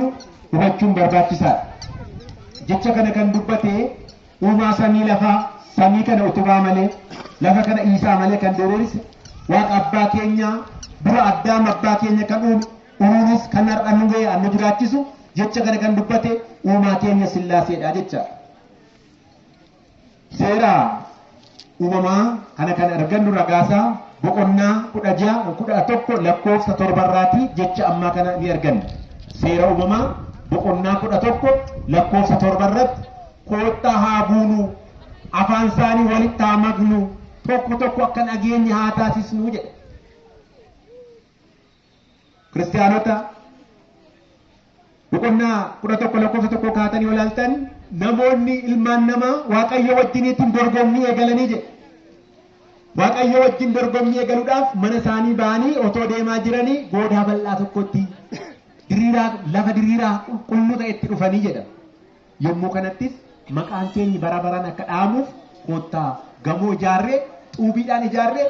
jiru hubachuun barbaachisaadha. Jecha kana kan dubbate uumaa samii lafaa samii kana utubaa malee lafa kana isaa malee kan diriirse waaqa abbaa keenya dura addaam abbaa keenya kan uumuunis kan har'a nu ga'e annu jiraachisu jecha kana kan dubbate uumaa keenya Sillaaseedha jecha. Seera uumamaa kana kan argannu ragaasaa boqonnaa 11 lakkoofsa 7 jecha ammaa kana ni arganna. Seera uumamaa boqonnaa 11 lakkoofsa 7 koottaa haa buunu afaan isaanii walitti haa maknu tokko tokko akka dhageenya haa taasisnu jedha. Kiristaanota boqonnaa 11 lakkoofsa 1 kaatanii olaaltan namoonni ilmaan namaa Waaqayyo wajjiniitiin dorgommii eegalanii jedha. Waaqayyo wajjin dorgommii eegaluudhaaf mana isaanii ba'anii otoo deemaa jiranii goodaa bal'aa tokkotti diriiraa lafa diriiraa qulqulluu ta'etti dhufanii jedha. Yommuu kanattis maqaan keenya bara baraan akka dhaamuuf koottaa gamoo ijaarree xuubiidhaan ijaarree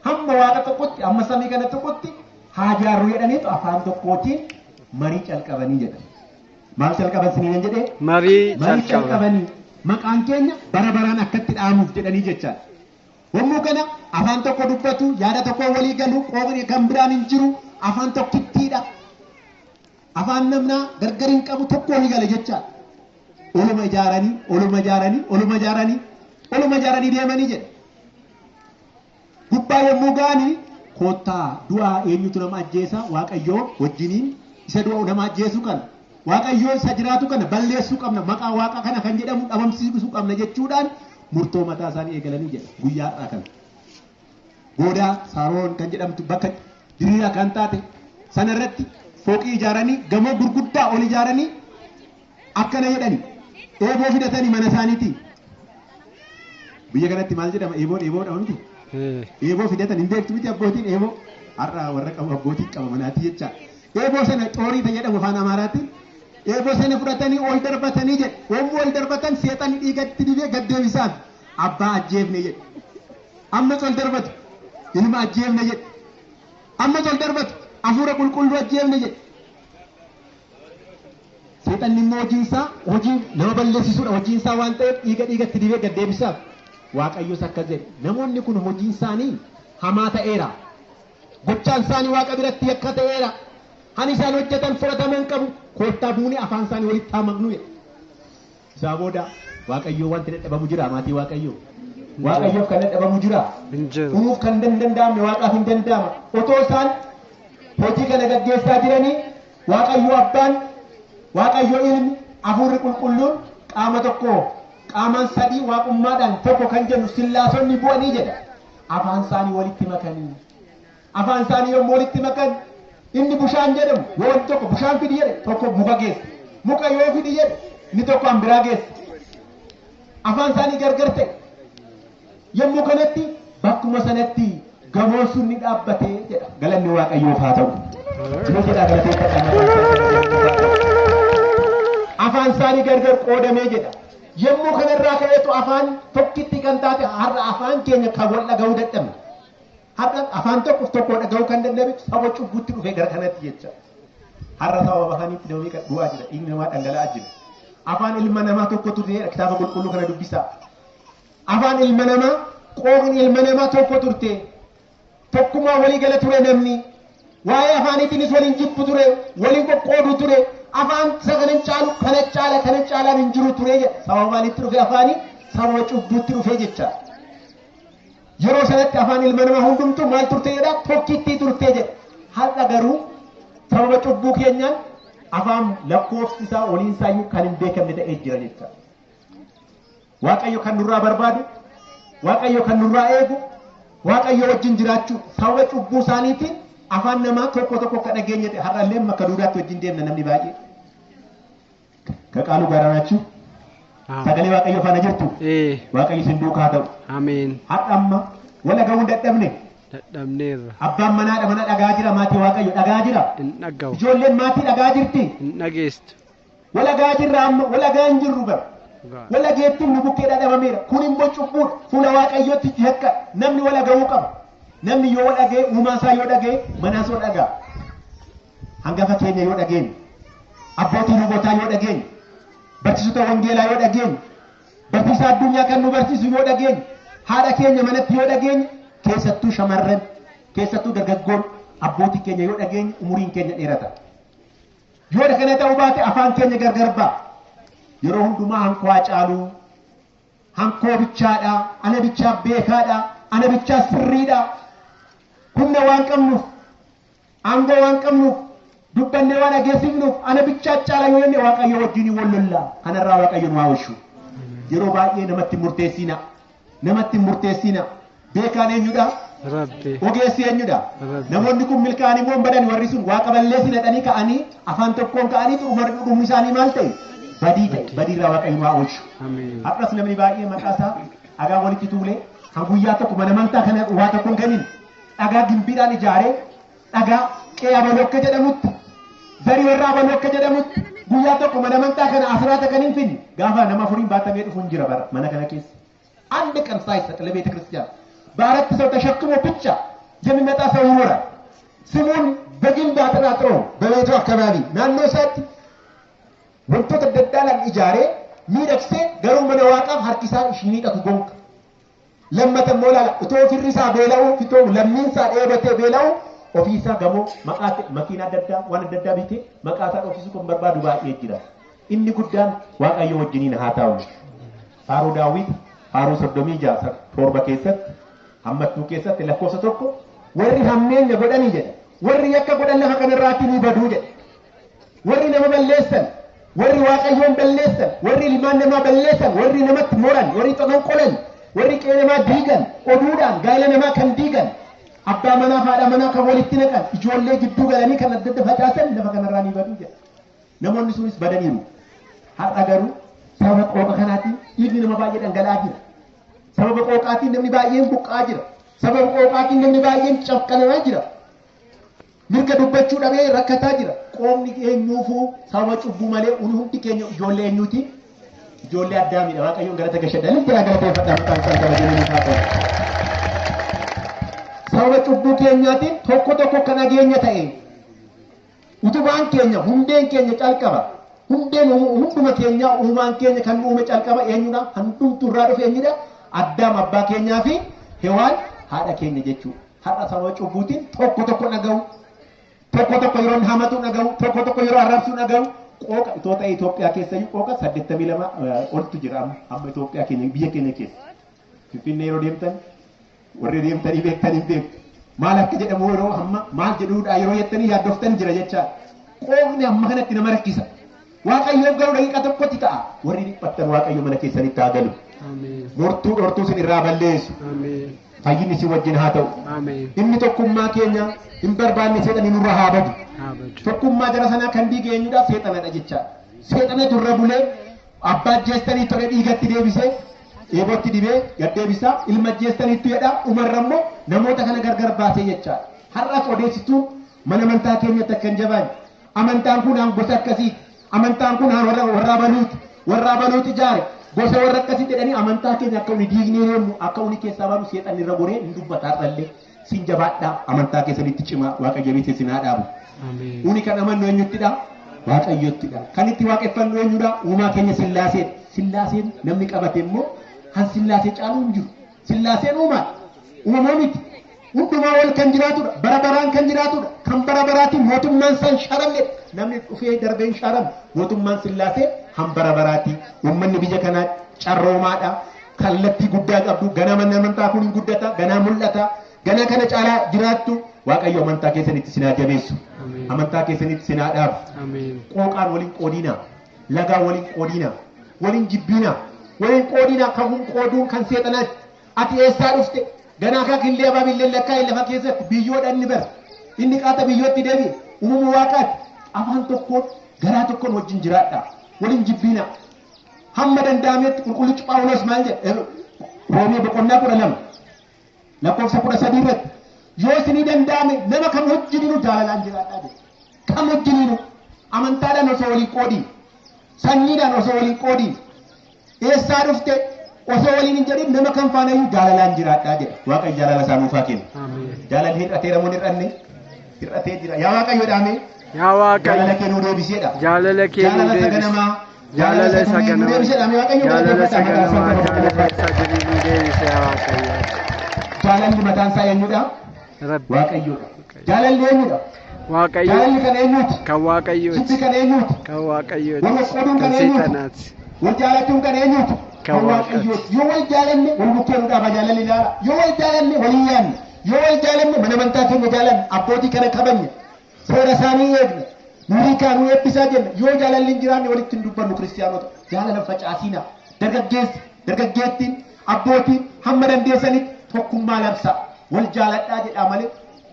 hamma waaqa tokkotti hamma samii kana tokkotti haa ijaarru jedhaniitu afaan tokkootiin marii calqabanii jedha. Maal calqaban siniin jedhee? Marii calqabanii maqaan keenya bara baraan akkatti dhaamuuf jedhanii jechaadha. Yommuu kana afaan tokko dubbatu yaada tokko walii galu qoomni kan biraan hin jiru afaan tokkittiidha. Afaan namnaa gargar hin qabu tokko walii gala jechaadha. Oluma ijaaranii deemanii jedha. Gubbaa yommuu ga'anii koottaa du'aa eenyutu nama ajjeesa Waaqayyoo wajjiniin isa du'a nama ajjeesu kana Waaqayyoo isa jiraatu kana balleessuu qabna maqaa waaqa kana kan jedhamu dhabamsiisuu qabna jechuudhaan murtoo mataa isaanii eegalanii jedha. Guyyaadhaa kana goodaa Saaroon kan jedhamtu bakka diriiraa kan taate sanarratti fooqii ijaaranii gamoo gurguddaa ol ijaaranii akkana jedhani eeboo fidatanii mana isaaniitii. Biyya kanatti maal jedhama eeboodha wanti eeboo fidatan hin beektu miti abbootiin eeboo har'a warra qabu abbootiin qaba manaati jecha. Eeboo sana xoorii jedhamu afaan Amaaraatiin eeboo sana fudhatanii ol darbatanii jedha. Yommuu ol darbatan seexanni dhiigatti dibee gaddeebisaan abbaa ajjeefne jedha. Ammas ol darbatu ilma ajjeefne jedha. Ammas ol darbatu hafuura qulqulluu ajjeefne jedha. Seexanni immoo hojiinsaa hojii nama balleessisuudha. Hojiinsaa waan ta'eef dhiigatti dibee gaddeebisaaf Waaqayyos akkas jedhe namoonni kun hojiin isaanii hamaa ta'eera. Gochaan isaanii Waaqa biratti yakka ta'eera. Hani isaan hojjetan fudhataman qabu koottaa buunee afaan isaanii walitti haa maknu jedhe. Isaa booda Waaqayyoo wanti dadhabamu jira maatii Waaqayyoo. Waaqayyoof kan dadhabamu jira. Uumuuf kan danda'amne Waaqaaf hin danda'ama. Otoo isaan hojii kana gaggeessaa jiranii Waaqayyoo abbaan Waaqayyoo ilmi hafuurri qulqulluun qaama tokko qaamaan sadii waaqummaadhaan tokko kan jennu Sillaasonni bu'anii jedha. Afaan isaanii walitti makanii. Afaan isaanii yommuu walitti makan inni bushaan jedhamu yoo tokko bushaan fidi jedhe tokko muka geessa. Muka yoo fidi jedhe inni tokko hambiraa geessa. Afaan isaanii gargar ta'e. Yommuu kanatti bakkuma sanatti gamoon sun ni dhaabbatee jedha. Galanni Waaqayyoof haa ta'u. Afaan isaanii gargar qoodamee jedha. Yommuu kanarraa ka'eetu afaan tokkitti kan taate har'a afaan keenya kan wal dhaga'uu dadhabne. Har'a afaan tokko dhaga'uu kan dadhabe saba cubbutti dhufee gara kanatti jecha. Har'a saba afaanitti namni kan du'aa jira dhiigni namaa dhangala'aa jira. Afaan ilma namaa tokko turte kitaaba qulqulluu kana dubbisaa. Afaan ilma namaa qoomni ilma namaa tokko turte tokkummaa walii gala ture namni waa'ee afaaniitiinis waliin jibbu ture waliin qoqqoodu ture. Afaan sagaleen caalu kana caalaan hin jiru ture jedha. Sababa maalitti dhufe afaanii sababa cubbuutti dhufe jecha. Yeroo sanatti afaan ilma namaa hundumtuu maal turte jedha tokkitti turte jedha. Har'a garuu sababa cubbuu keenyaan afaan lakkoofsi isaa waliin isaayyuu kan hin beekamne ta'ee jira jecha. Waaqayyo kan nurraa barbaadu, Waaqayyo kan nurraa eegu, Waaqayyo wajjin jiraachuu sababa cubbuu isaaniitiin afaan namaa tokko akka dhageenya ta'e har'allee makka duudaatti wajjin deemna namni baay'ee. Kaqaalu gaaraachuu sagalee Waaqayyo faana jirtu Waaqayyo isin duukaa ta'u. Ameen. Har'a amma wala ga'uu dadhabne. Dadhabneerra. Abbaan manaadha mana dhagaa jira maatii Waaqayyo dhagaa jira. Hin dhaga'u. Ijoolleen maatii dhagaa jirti. Hin dhageessu. Wala gaa jirra amma wala gaa hin jirru gara. Wala geettiin nu bukkee dhadhabameera. Kun immoo cubbuudha. Fuula Waaqayyootti yakka namni wala ga'uu qaba. Namni yoo dhagee uumaa isaa yoo dhagee manaas yoo dhagaa hangafa keenya yoo dhageen abbootii lubootaa yoo dhageenye, barsiisota wangeelaa yoo dhageenye, barsiisaa addunyaa kan nu barsiisu yoo dhageenye, haadha keenya manatti yoo dhageenye, keessattuu shamarran, keessattuu dargaggoon abbootii keenya yoo dhageenye umuriin keenya dheerata. Yoo kana ta'uu baate afaan keenya gargar ba'a. Yeroo hundumaa hankoo caaluu, hankoo bichaadha, ana bichaa beekaadha, ana bichaa sirriidha. Humna waan qabnuuf, aangoo waan qabnuuf, dubbannee waan ageessifnuuf, ana bichaa caala yoo jenne Waaqayyo wajjin wal lolla. Kanarraa Waaqayyo nu hawwishu. Yeroo baay'ee namatti murteessina. Namatti murteessina. Beekaan eenyudha? Rabbi. Ogeessi eenyudha? Namoonni kun milkaa'anii moo badan warri sun waaqa balleessina dhanii ka'anii afaan tokkoon ka'anii dhumni isaanii maal ta'e? Badii ta'e. Badiirraa Waaqayyo nu hawwishu. Har'as namni baay'ee maqaa isaa dhagaa walitti tuulee kan guyyaa tokko mana amantaa kana waa tokkoon kennin dhagaa gimbiidhaan ijaaree dhagaa qe'ee abalokka jedhamutti zarii warra abalokka jedhamutti guyyaa tokko mana amantaa kana asiraata kan hin finne gaafa nama furiin baatamee dhufuun jira bara mana kana keessa. አንድ ቀን ሳይሰጥ ለቤተ ክርስቲያን በአራት ሰው ተሸክሞ ብቻ የሚመጣ ሰው ይኖራል። ስሙን በግንብ አጠራጥሮ በቤቱ አካባቢ ናኖ ሰት ወንቶ ተደዳላን ኢጃሬ ሚደክሴ ገሩ መነዋቃፍ ሀርኪሳ ሽኒጠቱ ጎንክ ለመተ ሞላላ እቶ ፍሪሳ ቤላው ፊቶ ለሚንሳ ኤበቴ ቤላው ኦፊሳ ገሞ መቃት መኪና ደዳ ዋን ደዳ ቢቴ መቃታ ኦፊሱ ኮንበርባዱ ባኤ ይጅራ ኢኒ ጉዳን ዋቃዮ ወጅኒን ሃታው ፋሩ ዳዊት Haru sodomii jaasa torba keessatti hammattuu keessatti lakkoofsa tokko warri hammeenya godhanii jedha. Warri yakka godhan lafa kanarraatti ni baduu jedha. Warri nama balleessan, warri Waaqayyoon balleessan, warri ilmaan namaa balleessan, warri namatti moran, warri xogonqolan, warri qe'ee namaa diigan, oduudhaan gaa'ela namaa kan diigan, abbaa manaa fi haadha manaa kan walitti naqan, ijoollee gidduu galanii kan adda adda facaasan lafa kanarraa ni baduu jedha. Namoonni sunis badaniiru. Har'a garuu sababa qooqa kanaatiin dhiigni nama baay'ee dhangala'aa jira. Sababa qooqaatiin namni baay'een buqqaa jira. Sababa qooqaatiin namni baay'een cafqalamaa jira. Mirga dubbachuu dhabee rakkataa jira. Qoomni eenyuufuu sababa cubbuu malee hundi keenya ijoollee eenyuuti? Ijoollee Addaamiidha. Waaqayyoon galata gashadha. Inni biraa galateeffadhaa maqaan isaa kabajamee haa ta'u. Sababa cubbuu keenyaatiin tokko kan nageenya ta'e utubaan keenya hundeen keenya calqaba. Hunduma keenya uumaan keenya kan uume calqaba eenyudha? Handumtu irraa dhufe eenyudha? Addaam abbaa keenyaa fi Hewaan haadha keenya jechuudha. Har'a sababa cubbuutiin tokko dhagahu. Tokko yeroo hamatu dhagahu. Tokko yeroo arrabsuu dhagahu. Qooqa Itoophiyaa keessa qooqa 82 oltu jira amma Itoophiyaa keenya biyya keenya keessa. Finfinnee yeroo deemtan warri deemtanii beektanii beektu. Maal akka jedhamu yeroo hamma maal jedhuudha yeroo jettanii yaaddoftan jira jecha. Qooqni amma kanatti nama rakkisa. Waaqayyoon garuu daqiiqa tokkotti ta'a. Warri dhiphattan Waaqayyo mana keessanitti haa galu. Dhortuu sin irraa balleessu. Fayyinni si wajjin haa ta'u. Inni tokkummaa keenya hin barbaanne seexanni nurra haa badu. Tokkummaa jara sanaa kan diige eenyudha? Seexanadha jecha. Seexanatu irra bulee abbaa jeestanii ture dhiigatti deebisee eebootti dibee gad deebisaa ilma jeestaniitti jedha umarra immoo namoota kana gargar baasee jecha. Har'as odeessituun mana amantaa keenyatti akka hin jabaanne. Amantaan kun gosa akkasiiti. Amantaan kun warra baluuti ijaare gosa warra akkasii jedhanii amantaa keenya akka uni diignee deemu akka uni keessaa baanu seexanni irra goree hin dubbataa dhallee sin jabaadhaa amantaa keessanitti cimaa Waaqayyo beekee sin haa dhaabu. Uni kan amannu eenyuttidha? Waaqayyottidha. Kan itti waaqeffannu eenyudha? Uumaa keenya Sillaaseen. Sillaaseen namni qabate immoo kan Sillaasee caalu hin jiru. Sillaaseen uumamaa miti. Hundumaa wal kan jiraatudha. Bara baraan kan jiraatudha. Kan bara baraatiin mootummaan san sharamne namni dhufee darbee hin sharamne mootummaan Sillaasee han bara baraati. Uummanni biyya kanaa carroomaadha. Kallattii guddaa qabdu. Ganaa manni amantaa kun hin guddata. Ganaa mul'ata. Ganaa kana caalaa jiraattu. Waaqayyo amantaa keessanitti sinaa jabeessu. Amantaa keessanitti sinaa dhaabu. Qooqaan waliin qoodina. Lagaa waliin qoodina. Waliin jibbina. Waliin qoodina kan kun qooduun kan seexanaati. Ati eessaa dhufte? Ganaa kan killee abaa billee lakkaa lafa keessatti biyyoodhaan ni bara. Inni qaata biyyootti deebi'e. Uumama waaqaati. Afaan tokkoon garaa tokkoon wajjin jiraadha. Waliin jibbina. Hamma danda'ametti qulqullichi Phaawulos maal jedha? Roomee boqonnaa 12. Lakkoofsa 13 irratti. Yoo isinii danda'ame nama kam wajjiniinu jaalalaan jiraadhaa jedha. Kam wajjiniinu amantaadhaan osoo waliin qoodiin. Sanyiidhaan osoo waliin qoodiin. Eessaa dhufte osoo waliin hin jedhin nama kam faanayyuu jaalalaan jiraadhaa jedha. Waaqayyo jaalala isaa nuuf haa kennu. Jaalalli hir'ateera moo hir'anne? Hir'atee jira. Yaa Waaqayyo dhaame yaa waaqayyo jaalala kee nuu deebiseedha jaalala kee nuu jaalala deebisi saganamaa jaalala isa ganamaa deebiseedha mee waaqayyo jaalala isa galateeffadha ganamaa jaalala isa jirii nuu deebisi yaa waaqayyo jaalalli mataan isaa eenyudha rabbi waaqayyoodha jaalalli eenyudha waaqayyo jaalalli kan eenyuuti kan waaqayyooti jibbi kan eenyuuti kan waaqayyooti wal qoodduun kan kan eenyuuti seexanaati wal jaalachuun kan eenyuuti Kan kan waaqayyooti yoo wal jaalanne wal bukkeenuudhaaf jaalalli ilaala yoo wal jaalanne walii yaanne yoo wal jaalanne mana amantaa keenya jaalanne abbootii kana kabajne seera isaanii eegne nuyi kaanuu eebbisaa jenna yoo jaalalli hin jiraanne walitti hin dubbannu kiristiyaanota jaalala facaasiina dargaggeettiin abbootiin hamma dandeessanitti tokkummaa labsa wal jaaladhaa jedhaa malee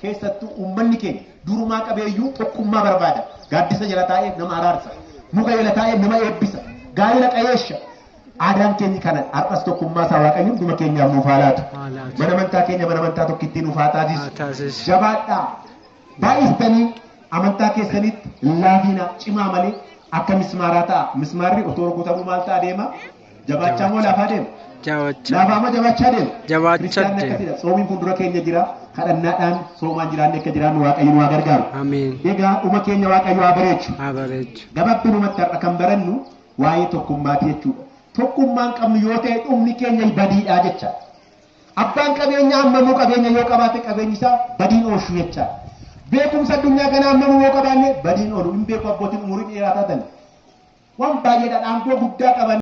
keessattuu uummanni keenya durumaa qabeeyyuu tokkummaa barbaada gaaddisa jala taa'ee nama araarsa muka jala taa'ee nama eebbisa gaa'ela qayeesha aadaan keenya kana har'as tokkummaa isaa waaqayyoon dhuma keenyaaf nuuf haa laatu mana amantaa keenya mana amantaa tokkittii nuuf haa taasisu jabaadhaa baay'istanii amantaa keessanitti laafina cimaa malee akka mismaaraa ta'a mismaarri otoo rukutamuu maal ta'a deema jabaachaa moo laafaa deema laafaa moo jabaachaa deema kiristaanni akkasiidha soomiin fuuldura keenya jira kadhannaadhaan soomaan jiraanne akka jiraannu waaqayyo nu haa gargaaru egaa dhuma keenya waaqayyo haa bareechu gabaabinumatti har'a kan barannu waa'ee tokkummaati jechuudha tokkummaan qabnu yoo ta'e dhumni keenya badiidhaa jecha abbaan qabeenya hammamuu qabeenya yoo qabaate qabeenyi isaa badiin oolchu jecha beekumsa addunyaa kana hammamuu yoo qabaanne badiin oolu hin beeku abbootiin umurii dheeraa taatan waan baay'eedhaan aangoo guddaa qaban